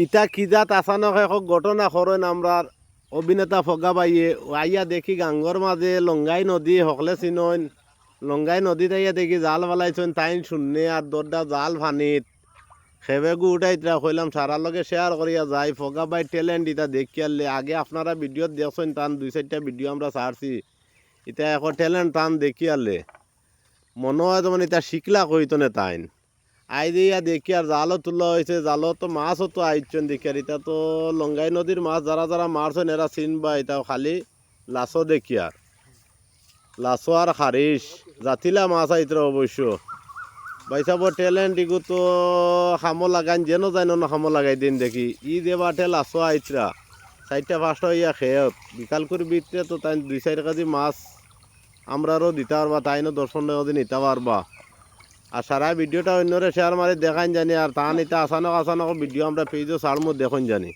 ইটা কিজাত আচানক এক ঘটনা করেন আমরা অভিনেতা ফগা বাইয়ে আইয়া দেখি গাঙ্গর মাঝে লঙ্গাই নদী হকলে চিনইন লঙ্গাই নদীতে আইয়া দেখি জাল বালাইছেন তাইন শূন্যে আর দরদা জাল ফানিত সেবেগু উঠাইতরা কইলাম সারার লগে শেয়ার করিয়া যাই ফগা বাই ট্যালেন্ট ইটা দেখি আনলে আগে আপনারা ভিডিও দেখছেন টান 2-4টা ভিডিও আমরা ছাড়ছি এটা এখন ট্যালেন্ট টান দেখি আনলে মনে হয় যেমন এটা শিখলা কইতো না তাইন আই দিয়া দেখি আর জালও তোলা হয়েছে জালও তো মাছও তো আইছেন দেখি আর এটা তো লঙ্গাই নদীর মাছ যারা যারা মারছেন এরা চিনবা এটাও খালি লাচো দেখি আর লাচো আর খারিস জাতিলা মাছ আইতরা অবশ্য বাইসাব ট্যালেন্ট ইগু তো খামো লাগাইন যেন যাইন না খামো লাগাই দিন দেখি ই যে বাটে লাচো আইতরা 4টা-5টা হইয়া খেয়ে বিকাল করে বিতরে তো তাই 2-4 কেজি মাছ আমরারও দিতে পারবা তাইনও 10-15 দিন নিতে পারবা আর সারা ভিডিওটা অন্যরে শেয়ার মারি দেখান জানি আর তান এটা আসানক ভিডিও আমরা পেজও ছাড়মো দেখুন জানি।